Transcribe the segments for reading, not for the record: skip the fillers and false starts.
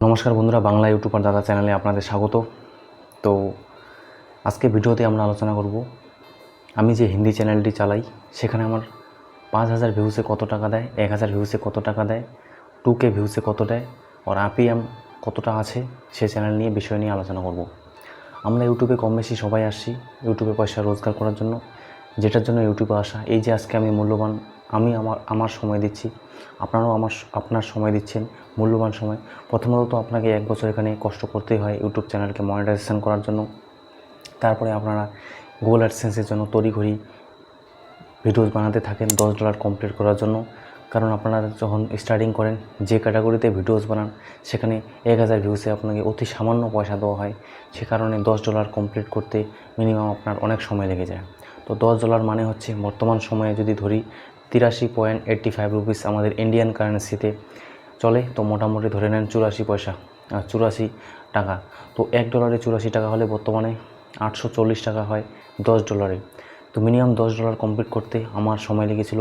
নমস্কার বন্ধুরা, বাংলা ইউটিউবার দাদা চ্যানেলে আপনাদের স্বাগত। তো আজকে ভিডিওতে আমরা আলোচনা করব আমি যে হিন্দি চ্যানেলটি চালাই সেখানে আমার 5000 ভিউসে কত টাকা দেয়, 1000 ভিউসে কত টাকা দেয়, 2K ভিউসে কত দেয়, আর RPM কতটা আছে সে চ্যানেল নিয়ে বিষয় নিয়ে আলোচনা করব। আমরা ইউটিউবে কম বেশি সবাই আসছি ইউটিউবে পয়সা রোজগার করার জন্য, যেটার জন্য ইউটিউবে আসা। এই যে আজকে আমি মূল্যবান আমার সময় দিচ্ছি, আপনারাও আপনার সময় দিচ্ছেন, মূল্যবান সময়। প্রথমত তো আপনাকে 1 বছর এখানে কষ্ট করতেই হয় ইউটিউব চ্যানেলকে মনিটাইজেশন করার জন্য। তারপরে আপনারা গুগল অ্যাডসেন্সের জন্য তড়িঘড়ি ভিডিওস বানাতে থাকেন $10 কমপ্লিট করার জন্য। কারণ আপনারা যখন স্টার্টিং করেন, যে ক্যাটাগরিতে ভিডিওস বানান সেখানে 1000 ভিউসে আপনাকে অতি সামান্য পয়সা দেওয়া হয়। সে কারণে $10 কমপ্লিট করতে মিনিমাম আপনার অনেক সময় লেগে যায়। তো $10 মানে হচ্ছে বর্তমান সময়ে যদি ধরি 83.85 রুপিস আমাদের ইন্ডিয়ান কারেন্সিতে চলে, তো মোটামুটি ধরে নেন 84 পয়সা, 84 টাকা। তো $1 84 টাকা হলে বর্তমানে 840 টাকা হয় $10। তো মিনিমাম $10 কমপ্লিট করতে আমার সময় লেগেছিল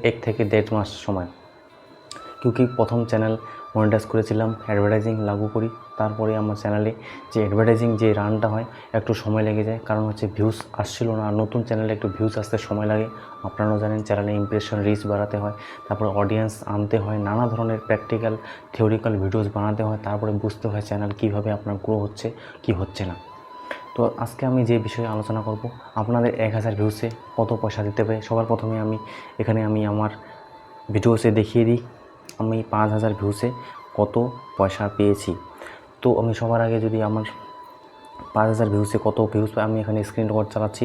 এক থেকে 1.5 মাস সময়। কিউকি প্রথম চ্যানেল মনিটাইজ করেছিলাম, অ্যাডভার্টাইজিং লাগু করি, তারপরে আমার চ্যানেলে যে অ্যাডভার্টাইজিং যে রানটা হয় একটু সময় লেগে যায়, কারণ হচ্ছে ভিউস আসছিল না। নতুন চ্যানেলে একটু ভিউস আসতে সময় লাগে, আপনারাও জানেন। চ্যানেলে ইমপ্রেশন রিচ বাড়াতে হয়, তারপরে অডিয়েন্স আনতে হয়, নানা ধরনের প্র্যাকটিক্যাল থিওরিক্যাল ভিডিওস বানাতে হয়, তারপরে বুঝতে হয় চ্যানেল কীভাবে আপনার গ্রো হচ্ছে কি হচ্ছে না। তো আজকে আমি যে বিষয়ে আলোচনা করব, আপনাদের 1000 ভিউসে কত পয়সা দিতে হবে। সবার প্রথমে আমি আমার ভিডিওসে দেখিয়ে দিই আমি 5000 ভিউসে কত পয়সা পেয়েছি। তো আমি সবার আগে যদি আমার 5000 ভিউসে কত ভিউস আমি এখানে স্ক্রিন রেকর্ড চালাচ্ছি।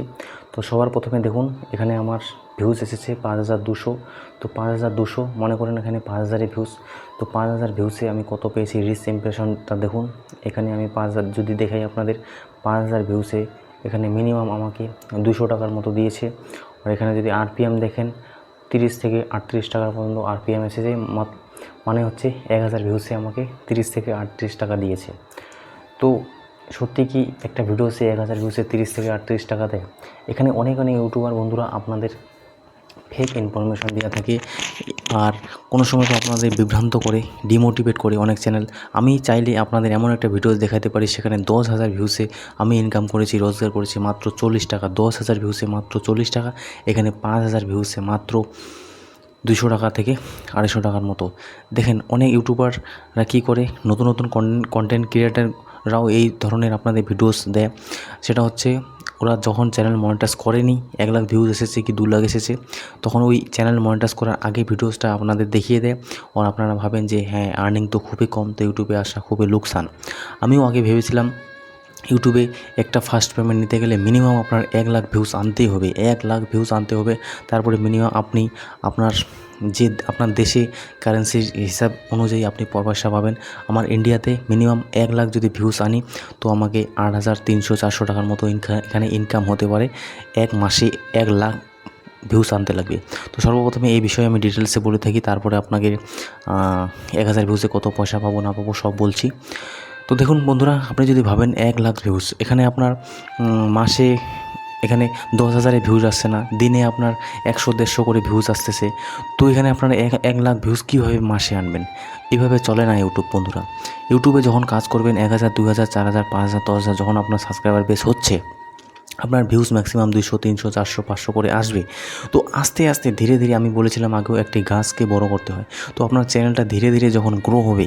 তো সবার প্রথমে দেখুন এখানে আমার ভিউস এসেছে 5200। তো 5200 মনে করেন এখানে 5000 ভিউস। তো 5000 ভিউসে আমি কত পেয়েছি, রিচ ইমপ্রেশনটা দেখুন। এখানে আমি 5000 যদি দেখাই আপনাদের, 5000 ভিউসে এখানে মিনিমাম আমাকে 200 টাকার মতো দিয়েছে। আর এখানে যদি RPM দেখেন 30 থেকে 38 টাকা পর্যন্ত RPM এসেছে, মানে হচ্ছে 1000 ভিউসে আমাকে 30 থেকে 38 টাকা দিয়েছে। তো সত্যি কি একটা ভিডিওসে 1000 ভিউসে 30 থেকে 38 টাকা দেয়? এখানে অনেক ইউটিউবার বন্ধুরা আপনাদের ফেক ইনফরমেশন দেওয়া থাকে, আর কোনো সময় তো আপনাদের বিভ্রান্ত করে, ডিমোটিভেট করে অনেক চ্যানেল। আমি চাইলে আপনাদের এমন একটা ভিডিও দেখাতে পারি সেখানে 10,000 ভিউসে আমি ইনকাম করেছি, রোজগার করেছি মাত্র 40 টাকা। 10,000 ভিউসে মাত্র 40 টাকা। এখানে 5000 ভিউসে মাত্র 200 টাকা থেকে 250 টাকার মতো। দেখেন অনেক ইউটিউবাররা কী করে, নতুন কন্টেন্ট ক্রিয়েটাররাও এই ধরনের আপনাদের ভিডিওস দেয়। সেটা হচ্ছে ওরা যখন চ্যানেল মনিটাইজ করেনি, 1 লাখ ভিউজ এসেছে কি 2 লাখ এসেছে, তখন ওই চ্যানেল মনিটাইজ করার আগে ভিডিওসটা আপনাদের দেখিয়ে দেয়। আর আপনারা ভাবেন যে হ্যাঁ, আর্নিং তো খুবই কম, তো ইউটিউবে আসা খুবই লোকসান। আমিও আগে ভেবেছিলাম ইউটিউবে একটা ফার্স্ট পেমেন্ট নিতে গেলে মিনিমাম আপনার 1 লাখ ভিউস আনতেই হবে, 1 লাখ ভিউস আনতে হবে। তারপরে মিনিমাম আপনি আপনার দেশে কারেন্সির হিসাব অনুযায়ী আপনি পয়সা পাবেন। আমার ইন্ডিয়াতে মিনিমাম 1 লাখ যদি ভিউস আনি তো আমাকে 8300-400 টাকার মতো এখানে ইনকাম হতে পারে। 1 মাসে 1 লাখ ভিউস আনতে লাগবে। তো সর্বপ্রথমে এই বিষয়ে আমি ডিটেলসে বলে থাকি, তারপরে আপনাকে 1000 ভিউসে কত পয়সা পাবো না পাবো সব বলছি। তো দেখুন বন্ধুরা, আপনি যদি ভাবেন 1 লাখ ভিউস, এখানে আপনার মাসে এখানে 10,000 ভিউজ আসছে না, দিনে আপনার 100-150 করে ভিউজ আসতেছে। তো এখানে আপনারা 1 লাখ ভিউজ কীভাবে মাসে আনবেন? এভাবে চলে না ইউটিউব বন্ধুরা। ইউটিউবে যখন কাজ করবেন 1000, 2000, 4000, 5000, 10,000 যখন আপনার সাবস্ক্রাইবার বেস হচ্ছে, আপনার ভিউজ ম্যাক্সিমাম 200, 300, 400, 500 করে আসবে। তো আস্তে আস্তে ধীরে ধীরে, আমি বলেছিলাম আগেও, একটি গাছকে বড় করতে হয়। তো আপনার চ্যানেলটা ধীরে ধীরে যখন গ্রো হবে,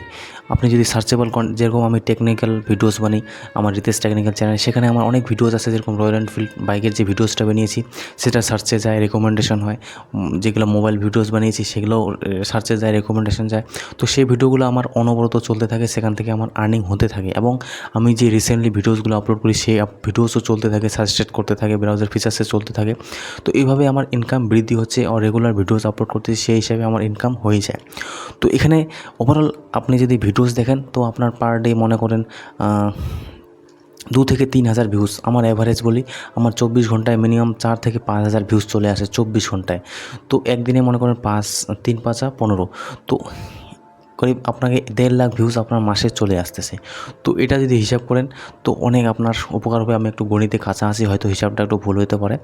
আপনি যদি সার্চেবল যেরকম আমি টেকনিক্যাল ভিডিওস বানাই আমার রিতেশ টেকনিক্যাল চ্যানেল, সেখানে আমার অনেক ভিডিওস আছে, যেরকম রয়্যাল এনফিল্ড বাইকের যে ভিডিওসটা বানিয়েছি সেটা সার্চে যায়, রেকমেন্ডেশন হয়। যেগুলো মোবাইল ভিডিওস বানিয়েছি সেগুলো সার্চে যায়, রেকমেন্ডেশন যায়। তো সেই ভিডিওগুলো আমার অনবরত চলতে থাকে, সেখান থেকে আমার আর্নিং হতে থাকে। এবং আমি যে রিসেন্টলি ভিডিওসগুলো আপলোড করি সেই ভিডিওসও চলতে থাকে, সাজেস্ট করতে থাকে, ব্রাউজার ফিচার্সে চলতে থাকে। তো এইভাবে আমার ইনকাম বৃদ্ধি হচ্ছে, আর রেগুলার ভিডিওস আপলোড করতে সেই হিসাবে আমার ইনকাম হয়ে যায়। তো এখানে ওভারঅল আপনি যদি ভিডিওস দেখেন তো আপনার পার ডে মনে করেন 2 থেকে 3,000 ভিউস। আমার অ্যাভারেজ বলি, আমার 24 ঘন্টায় মিনিমাম 4 থেকে 5,000 ভিউস চলে আসে 24 ঘন্টায়। তো একদিনে মনে করেন 3 5 15, তো করিব আপনাকে 1.5 লাখ ভিউস আপনার মাসে চলে আসতেছে। তো এটা যদি হিসাব করেন তো অনেক আপনার উপকার হবে। আমি একটু গণিতে কাঁচা আছি, হয়তো হিসাবটা একটু ভুল হতে পারে।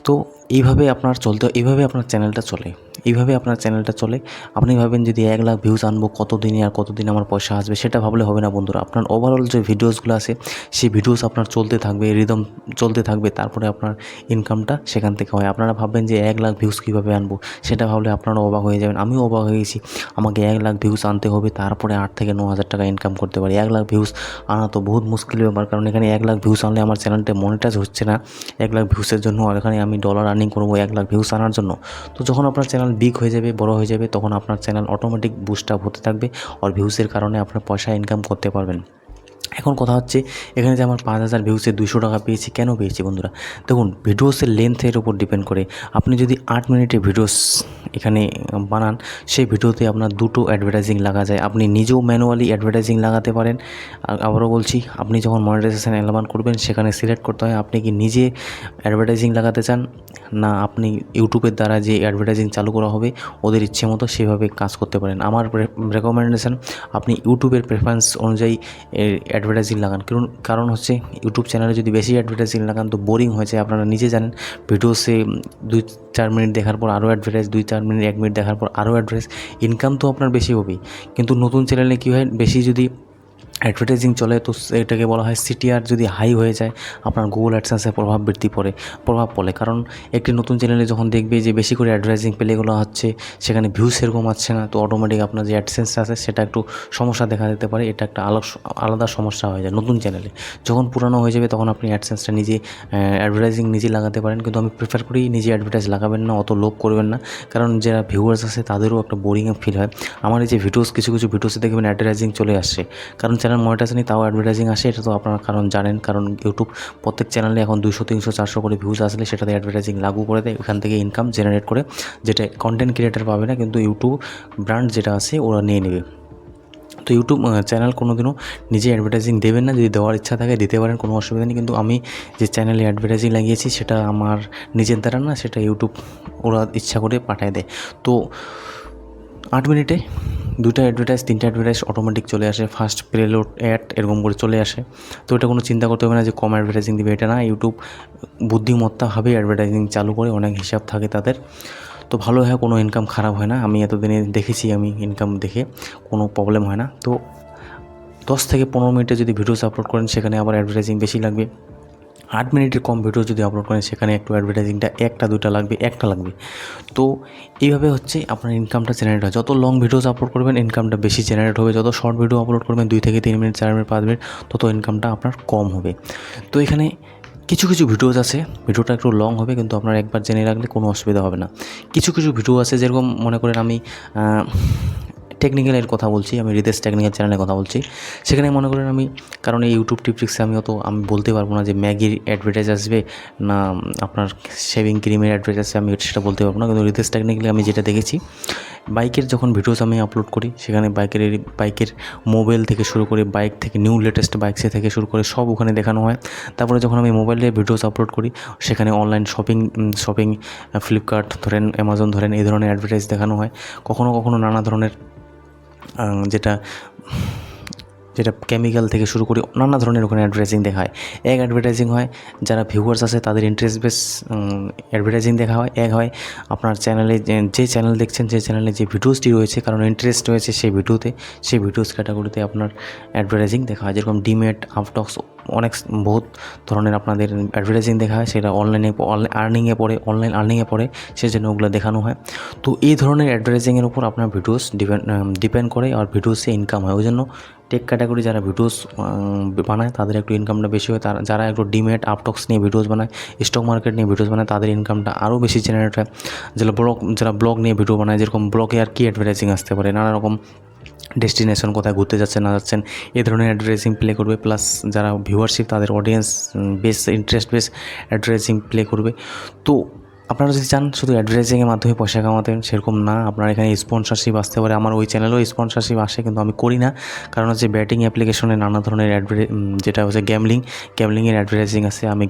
তো এইভাবে আপনার চ্যানেলটা চলে। এইভাবে আপনার চ্যানেলটা চলে। আপনি ভাবেন যদি 1 লাখ ভিউজ আনবো কতদিনে আর কতদিন আমার পয়সা আসবে, সেটা ভাবলে হবে না বন্ধুরা। আপনার ওভারঅল যে ভিডিওসগুলো আছে সেই ভিডিওস আপনার চলতে থাকবে, রিদম চলতে থাকবে, তারপরে আপনার ইনকামটা সেখান থেকে হয়। আপনারা ভাববেন যে 1 লাখ ভিউজ কীভাবে আনবো, সেটা ভাবলে আপনারা অবাক হয়ে যাবেন। আমিও অবাক হয়ে গেছি, আমাকে 1 লাখ ভিউজ আনতে হবে, তারপরে 8 থেকে 9 হাজার টাকা ইনকাম করতে পারি। 1 লাখ ভিউজ আনা তো বহুত মুশকিল ব্যাপার, কারণ এখানে 1 লাখ ভিউজ আনলে আমার চ্যানেলটা মনিটাইজ হচ্ছে না 1 লাখ ভিউসের জন্য, আর এখানে আমি ডলার আর্নিং করবো 1 লাখ ভিউজ আনার জন্য। তো যখন আপনার চ্যানেল বিগ হয়ে যাবে, বড় হয়ে যাবে, তখন আপনার চ্যানেল অটোমেটিক বুস্ট আপ হতে থাকবে আর ভিউসের কারণে আপনার পয়সা ইনকাম করতে পারবেন। এখন কথা হচ্ছে এখানে যে আমার 5000 ভিউসে 200 টাকা পেয়েছি, কেন পেয়েছি বন্ধুরা? দেখুন, ভিডিওসের লেন্থের উপর ডিপেন্ড করে। আপনি যদি 8 মিনিটের ভিডিওস এখানে বানান, সেই ভিডিওতে আপনার 2টো অ্যাডভার্টাইজিং লাগা যায়। আপনি নিজেও ম্যানুয়ালি অ্যাডভার্টাইজিং লাগাতে পারেন। আবারও বলছি, আপনি যখন মনিটাইজেশন এলাবান করবেন, সেখানে সিলেক্ট করতে হয় আপনি কি নিজে অ্যাডভার্টাইজিং লাগাতে চান, না আপনি ইউটিউবের দ্বারা যে অ্যাডভার্টাইজিং চালু করা হবে ওদের ইচ্ছে মতো সেভাবে কাজ করতে পারেন। আমার রেকমেন্ডেশন, আপনি ইউটিউবের প্রেফারেন্স অনুযায়ী অ্যাডভার্টাইজিং লাগান। কারণ হচ্ছে ইউটিউব চ্যানেলে যদি বেশি অ্যাডভার্টাইজিং লাগান তো বোরিং হয়ে যায়। আপনারা নিজে জানেন, ভিডিওসে 2-4 মিনিট দেখার পর আরও অ্যাডভার্টাইজ, 2-4 মিনিট 1 মিনিট দেখার পর আরও অ্যাডভার্টাইজ, ইনকাম তো আপনার বেশি হবেই। কিন্তু নতুন চ্যানেলে কী হয়, বেশি যদি অ্যাডভার্টাইজিং চলে তো এটাকে বলা হয় সিটিআর যদি হাই হয়ে যায়, আপনার গুগল অ্যাডসেন্সের প্রভাব পড়ে। কারণ একটি নতুন চ্যানেলে যখন দেখবে যে বেশি করে অ্যাডভার্টাইজিং প্লেগুলো হচ্ছে, সেখানে ভিউজ সেরকম আসছে না, তো অটোমেটিক আপনার যে অ্যাডসেন্স আছে সেটা একটু সমস্যা দেখা দিতে পারে। এটা একটা আলাদা সমস্যা হয়ে যায় নতুন চ্যানেলে। যখন পুরানো হয়ে যাবে তখন আপনি অ্যাডসেন্সটা নিজে অ্যাডভার্টাইজিং নিজে লাগাতে পারেন, কিন্তু আমি প্রেফার করি নিজে অ্যাডভার্টাইজ লাগাবেন না, অত লোভ করবেন না। কারণ যারা ভিউয়ার্স আছে তাদেরও একটা বোরিং ফিল হয়। আমার এই যে ভিডিওস, কিছু ভিডিওসে দেখবেন অ্যাডভার্টাইজিং চলে আসছে, কারণ চ্যানেল মনিটাইজ নেই তাও অ্যাডভার্টাইজিং আসে। এটা তো আপনারা জানেন, কারণ ইউটিউব প্রত্যেক চ্যানেলে এখন 200, 300, 400 করে ভিউজ আসলে সেটাতে অ্যাডভার্টাইজিং লাগু করে দেয়, ওখান থেকে ইনকাম জেনারেট করে, যেটা কন্টেন্ট ক্রিয়েটার পাবে না, কিন্তু ইউটিউব ব্র্যান্ড যেটা আছে ওরা নিয়ে নেবে। তো ইউটিউব চ্যানেল কোনোদিনও নিজে অ্যাডভার্টাইজিং দেবেন না। যদি দেওয়ার ইচ্ছা থাকে দিতে পারেন, কোনো অসুবিধা নেই। কিন্তু আমি যে চ্যানেলে অ্যাডভার্টাইজিং লাগিয়েছি সেটা আমার নিজের দ্বারা না, সেটা ইউটিউব ওরা ইচ্ছা করে পাঠায় দেয়। তো 8 মিনিটে 2টা অ্যাডভার্টাইজ, 3টা অ্যাডভার্টাইজ অটোমেটিক চলে আসে, ফার্স্ট প্রেলোড অ্যাড এরকম করে চলে আসে। তো এটা কোনো চিন্তা করতে হবে না যে কম অ্যাডভার্টাইজিং দিবে, এটা না। ইউটিউব বুদ্ধিমত্তাভাবে অ্যাডভার্টাইজিং চালু করে, অনেক হিসাব থাকে তাদের। তো ভালো হয়, কোনো ইনকাম খারাপ হয় না। আমি এতদিনে দেখেছি, আমি ইনকাম দেখে কোনো প্রবলেম হয় না। তো 10 থেকে 15 মিনিটে যদি ভিডিওস আপলোড করেন, সেখানে আবার অ্যাডভার্টাইজিং বেশি লাগবে। 8 মিনিটের কম ভিডিও যদি আপলোড করেন, সেখানে একটু অ্যাডভার্টাইজিংটা 1টা 2টা লাগবে, 1টা লাগবে। তো এইভাবে হচ্ছে আপনার ইনকামটা জেনারেট হয়। যত লং ভিডিওস আপলোড করবেন ইনকামটা বেশি জেনারেট হবে, যত শর্ট ভিডিও আপলোড করবেন 2 থেকে 3 মিনিট, 4 মিনিট, 5 মিনিট, তত ইনকামটা আপনার কম হবে। তো এখানে কিছু ভিডিওস আছে, ভিডিওটা একটু লং হবে, কিন্তু আপনার একবার জেনে রাখলে কোনো অসুবিধা হবে না। কিছু ভিডিও আছে, যেরকম মনে করেন আমি টেকনিক্যালের কথা বলছি, আমি রিতেশ টেকনিক্যাল চ্যানেলের কথা বলছি। সেখানে মনে করেন আমি, কারণ এই ইউটিউব টিপটিক্সে আমি বলতে পারবো না যে ম্যাগির অ্যাডভার্টাইজ আসবে না আপনার শেভিং ক্রিমের অ্যাডভার্টাইজ আসবে, আমি সেটা বলতে পারবো না। কিন্তু রিতেশ টেকনিক্যালি আমি যেটা দেখেছি, বাইকের যখন ভিডিওস আমি আপলোড করি, সেখানে বাইকের মোবাইল থেকে শুরু করে, বাইক থেকে নিউ লেটেস্ট বাইকসে থেকে শুরু করে সব ওখানে দেখানো হয়। তারপরে যখন আমি মোবাইলে ভিডিওস আপলোড করি, সেখানে অনলাইন শপিং ফ্লিপকার্ট ধরেন, অ্যামাজন ধরেন, এই ধরনের অ্যাডভার্টাইজ দেখানো হয়। কখনো নানা ধরনের যেটা কেমিক্যাল থেকে শুরু করে নানা ধরনের ওখানে অ্যাডভার্টাইজিং দেখায়। এক অ্যাডভার্টাইজিং হয় যারা ভিউয়ার্স আছে তাদের ইন্টারেস্ট বেস অ্যাডভার্টাইজিং দেখা হয়। এক হয় আপনার চ্যানেলে যে চ্যানেল দেখছেন, যে চ্যানেলে যে ভিডিওসটি রয়েছে, কারণ ইন্টারেস্ট রয়েছে সেই ভিডিওতে, সেই ভিডিওস ক্যাটাগরিতে আপনার অ্যাডভার্টাইজিং দেখা হয়। যেরকম ডিমেট, আপটক্স, বহুত ধরনের আপনাদের অ্যাডভার্টাইজিং দেখা হয়, সেটা অনলাইন আর্নিংয়ে পড়ে, সেজন্য ওগুলো দেখানো হয়। তো এই ধরনের অ্যাডভার্টাইজিংয়ের উপর আপনার ভিডিওস ডিপেন্ড করে, আর ভিডিওসে ইনকাম হয়। ওই জন্য টেক ক্যাটাগরি যারা ভিডিওস বানায় তাদের একটু ইনকামটা বেশি হয়। যারা একটু ডিমেট, আপটক্স নিয়ে ভিডিওস বানায়, স্টক মার্কেট নিয়ে ভিডিওস বানায়, তাদের ইনকামটা আরও বেশি জেনারেট হয়। যারা ব্লগ নিয়ে ভিডিও বানায়, যেরকম ব্লগে আর কি অ্যাডভার্টাইজিং আসতে পারে, নানা রকম ডেস্টিনেশন, কোথায় ঘুরতে যাচ্ছেন না যাচ্ছেন, এই ধরনের অ্যাডভার্টাইজিং প্লে করবে। প্লাস যারা ভিউয়ারশিপ, তাদের audience base, interest base advertising play করবে। তো আপনারা যদি চান শুধু অ্যাডভার্টাইজিংয়ের মাধ্যমে পয়সা কামাতেন, সেরকম না, আপনার এখানে স্পন্সরশিপ আসতে পারে। আমার ওই চ্যানেলেও স্পন্সরশিপ আসে, কিন্তু আমি করি না। কারণ হচ্ছে ব্যাটিং অ্যাপ্লিকেশনে নানা ধরনের যেটা হচ্ছে গ্যামলিংয়ের অ্যাডভার্টাইজিং আছে। আমি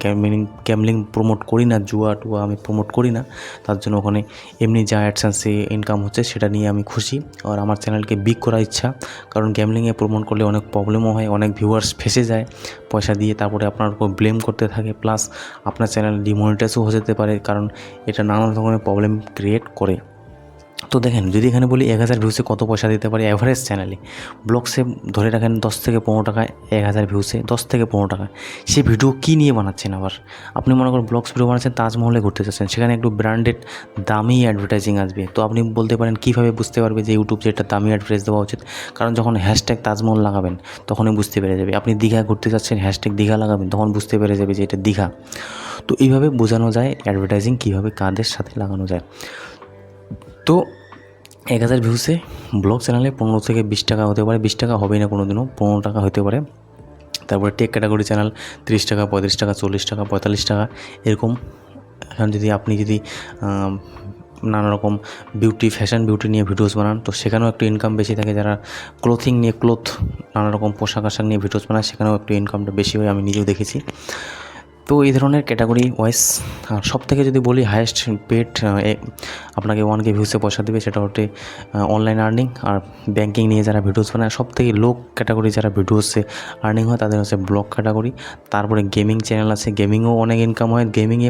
গ্যামলিং প্রমোট করি না, জুয়া আমি প্রমোট করি না। তার জন্য ওখানে এমনি যা অ্যাডসেন্সে ইনকাম হচ্ছে সেটা নিয়ে আমি খুশি। আর আমার চ্যানেলকে বিগ করার ইচ্ছা, কারণ গ্যামলিংয়ে প্রমোট করলে অনেক প্রবলেমও হয়, অনেক ভিউয়ার্স ফেসে যায় পয়সা দিয়ে, তারপরে আপনার উপর ব্লেম করতে থাকে। প্লাস আপনার চ্যানেল ডিমনিটাইজও হয়ে যেতে পারে, কারণ এটা নানা ধরনের প্রবলেম ক্রিয়েট করে। তো দেখেন, যদি এখানে বলি 1000 ভিউসে কত পয়সা দিতে পারি অ্যাভারেজ চ্যানেলে, ব্লগসে ধরে রাখেন 10 থেকে 15 টাকায়, 1000 ভিউসে 10 থেকে 15 টাকা। সে ভিডিও কী নিয়ে বানাচ্ছেন? আবার আপনি মনে করেন ব্লগস ভিডিও বানাচ্ছেন, তাজমহলে ঘুরতে যাচ্ছেন, সেখানে একটু ব্র্যান্ডেড দামি অ্যাডভার্টাইজিং আসবে। তো আপনি বলতে পারেন কীভাবে বুঝতে পারবে যে ইউটিউব যে এটা দামি অ্যাডভার্টাইজ দেওয়া উচিত? কারণ যখন হ্যাশট্যাগ তাজমহল লাগাবেন তখনই বুঝতে পেরে যাবে। আপনি দীঘা ঘুরতে যাচ্ছেন, হ্যাশট্যাগ দীঘা লাগাবেন, তখন বুঝতে পেরে যাবে যে এটা দীঘা। তো এইভাবে বোঝানো যায় অ্যাডভার্টাইজিং কীভাবে কাদের সাথে লাগানো যায়। তো 1000 ভিউসে ব্লগ চ্যানেলে 15 থেকে 20 টাকা হতে পারে, 20 টাকা হবেই না কোনো দিনও, 15 টাকা হতে পারে। তারপরে টেক ক্যাটাগরি চ্যানেল 30 টাকা, 35 টাকা, 40 টাকা, 45 টাকা এরকম। এখন যদি আপনি নানা রকম ফ্যাশন বিউটি নিয়ে ভিডিওস বানান, তো সেখানেও একটু ইনকাম বেশি থাকে। যারা ক্লোথিং নিয়ে নানা রকম পোশাক আশাক নিয়ে ভিডিওস বানায়, সেখানেও একটু ইনকামটা বেশি হয়, আমি নিজেও দেখেছি। তো এই ধরনের ক্যাটাগরি ওয়াইজ। আর সব থেকে যদি বলি হায়েস্ট পেড আপনাকে 1K ভিউসে পয়সা দেবে, সেটা হচ্ছে অনলাইন আর্নিং। আর ব্যাঙ্কিং নিয়ে যারা ভিডিওস বানায়, সব থেকে লো ক্যাটাগরি যারা ভিডিওসে আর্নিং হয় তাদের হচ্ছে ব্লগ ক্যাটাগরি। তারপরে গেমিং চ্যানেল আছে, গেমিংয়েও অনেক ইনকাম হয়। গেমিংয়ে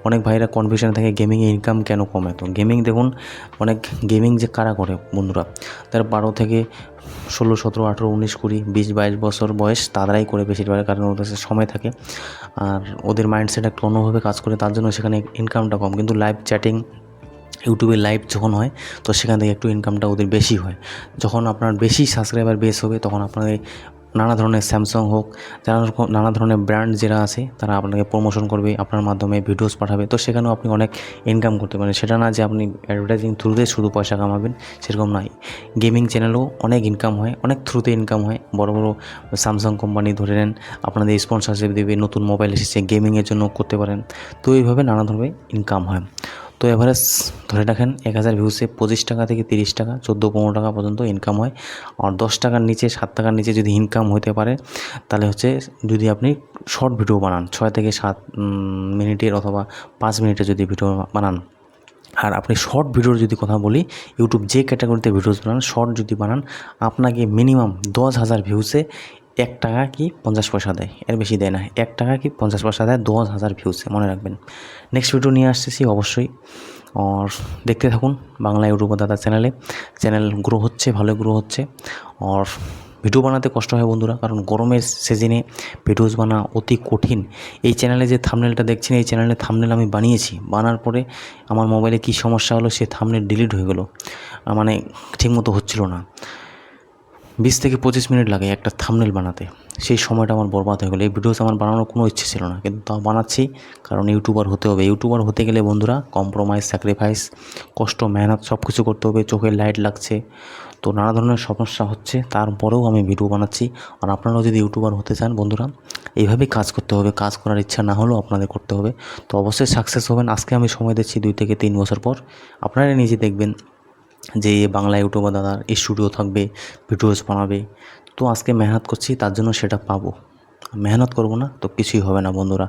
অনেক ভাইরা কনফিউশন থাকে গেমিংয়ে ইনকাম কেন কমে। তো গেমিং দেখুন, অনেক গেমিং যে কারা করে বন্ধুরা, তারা 12 থেকে 16, 17, 18, 19, 20, 20, 22 বছর বয়স তারাই করে বেশিরভাগ, কারণ ওদের কাছে সময় থাকে আর ওদের মাইন্ডসেট একটু অন্যভাবে কাজ করে, তার জন্য সেখানে ইনকামটা কম। কিন্তু লাইভ চ্যাটিং ইউটিউবে লাইভ যখন হয়, তো সেখান থেকে একটু ইনকামটা ওদের বেশি হয়। যখন আপনার বেশি সাবস্ক্রাইবার বেস হবে, তখন আপনাদের নানা ধরনের স্যামসাং হোক, নানা ধরনের ব্র্যান্ড যারা আছে তারা আপনাকে প্রমোশন করবে, আপনার মাধ্যমে ভিডিওস পাঠাবে। তো সেখানেও আপনি অনেক ইনকাম করতে পারেন। সেটা না যে আপনি অ্যাডভার্টাইজিং থ্রুতে শুধু পয়সা কামাবেন, সেরকম নয়। গেমিং চ্যানেলেও অনেক ইনকাম হয়, অনেক থ্রুতে ইনকাম হয়। বড় বড় স্যামসাং কোম্পানি ধরে নেন, আপনাদের স্পন্সরশিপ দেবে, নতুন মোবাইল এসেছে গেমিংয়ের জন্য করতে পারেন। তো এইভাবে নানা ধরনের ইনকাম হয়। তো এভারেজ ধরে রাখেন 1000 ভিউসে 25 টাকা থেকে 30 টাকা, 14-15 টাকা পর্যন্ত ইনকাম হয়। আর 10 টাকার নিচে, 7 টাকার নিচে যদি ইনকাম হতে পারে, তাহলে হচ্ছে যদি আপনি শর্ট ভিডিও বানান 6 থেকে 7 মিনিটের অথবা 5 মিনিটের যদি ভিডিও বানান। আর আপনি শর্ট ভিডিওর যদি কথা বলি, ইউটিউব যে ক্যাটাগরিতে ভিডিওস বানান, শর্ট যদি বানান, আপনাকে মিনিমাম 10,000 ভিউসে 1 টাকা কি 50 পয়সা দেয়, এর বেশি দেয় না। 1 টাকা কি 50 পয়সা দেয় 10,000 ভিউসে, মনে রাখবেন। নেক্সট ভিডিও নিয়ে আসতেছি অবশ্যই, আর দেখতে থাকুন বাংলা ইউটিউবার দাদা চ্যানেল গ্রো হচ্ছে, ভালো গ্রো হচ্ছে। আর ভিডিও বানাতে কষ্ট হয় বন্ধুরা, কারণ গরমের সিজনে ভিডিওস বানা অতি কঠিন। এই চ্যানেলে যে থাম্বনেলটা দেখছেন, এই চ্যানেলে থাম্বনেল আমি বানিয়েছি, বানার পরে আমার মোবাইলে কী সমস্যা হলো, সে থাম্বনেল ডিলিট হয়ে গেলো, মানে ঠিকমতো হচ্ছিল না। 20 থেকে 25 মিনিট লাগে একটা থাম্বনেল বানাতে, সেই সময়টা আমার বরবাদ হয়ে গেলো। এই ভিডিওস আমার বানানোর কোনো ইচ্ছে ছিল না, কিন্তু তাও বানাচ্ছি, কারণ ইউটিউবার হতে হবে। ইউটিউবার হতে গেলে বন্ধুরা কম্প্রোমাইজ, স্যাক্রিফাইস, কষ্ট, মেহনত সব কিছু করতে হবে। চোখের লাইট লাগছে, তো নানা ধরনের সমস্যা হচ্ছে, তারপরেও আমি ভিডিও বানাচ্ছি। আর আপনারাও যদি ইউটিউবার হতে চান বন্ধুরা, এইভাবেই কাজ করতে হবে। কাজ করার ইচ্ছা না হলেও আপনাদের করতে হবে, তো অবশ্যই সাকসেস হবেন। আজকে আমি সময় দিচ্ছি, 2 থেকে 3 বছর পর আপনারা নিজে দেখবেন যে বাংলা ইউটিউবার দাদার স্টুডিও থাকবে, ভিডিওস বানাবে। তো আজকে মেহনত করছি, তার জন্য সেটা পাবো। মেহনত করব না তো কিছুই হবে না বন্ধুরা।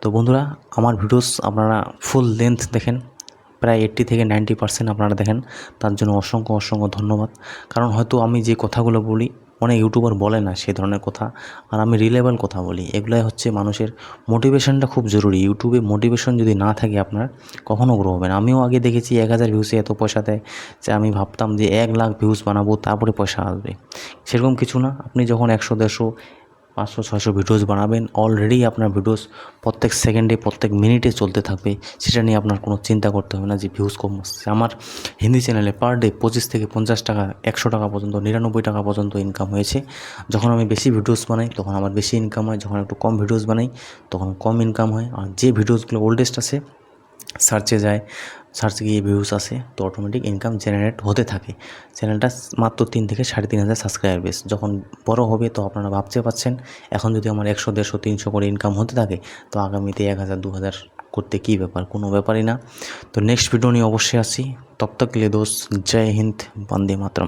তো বন্ধুরা, আমার ভিডিওস আপনারা ফুল লেন্থ দেখেন, প্রায় 80 থেকে 90% আপনারা দেখেন, তার জন্য অসংখ্য অসংখ্য ধন্যবাদ। কারণ হয়তো আমি যে কথাগুলো বলি অনেক ইউটিউবার বলে না সেই ধরনের কথা, আর আমি রিলেবল কথা বলি। এগুলাই হচ্ছে মানুষের মোটিভেশনটা খুব জরুরি। ইউটিউবে মোটিভেশন যদি না থাকে আপনার, কখনও গ্রো হবে না। আমিও আগে দেখেছি 1000 ভিউসে এত পয়সা দেয়, যে আমি ভাবতাম যে 1 লাখ ভিউস বানাবো তারপরে পয়সা আসবে। সেরকম কিছু না। আপনি যখন 100, 150, 500, 600 ভিডিওস বানাবেন, অলরেডি আপনার ভিডিওস প্রত্যেক সেকেন্ডে, প্রত্যেক মিনিটে চলতে থাকবে। সেটা নিয়ে আপনার কোনো চিন্তা করতে হবে না যে ভিউস কম আসছে। আমার হিন্দি চ্যানেলে পার ডে 25 থেকে 50 টাকা, 100 টাকা পর্যন্ত, 99 টাকা পর্যন্ত ইনকাম হয়েছে। যখন আমি বেশি ভিডিওস বানাই তখন আমার বেশি ইনকাম হয়, যখন একটু কম ভিডিওস বানাই তখন কম ইনকাম হয়। আর যে ভিডিওসগুলো ওল্ডেস্ট আছে, সার্চে গিয়ে ভিউস আসে, তো অটোমেটিক ইনকাম জেনারেট হতে থাকে। চ্যানেলটা মাত্র 3 থেকে 3,500 সাবস্ক্রাইবার বেস। যখন বড় হবে তো আপনারা ভাবতে পারছেন, এখন যদি আমার 100, 150, 300 করে ইনকাম হতে থাকে, তো আগামীতে 1000, 2000 করতে কী ব্যাপার, কোনো ব্যাপারই না। তো নেক্সট ভিডিও নিয়ে অবশ্যই আসি। তব তক লে দোস্ত, জয় হিন্দ, বন্দে মাতরম।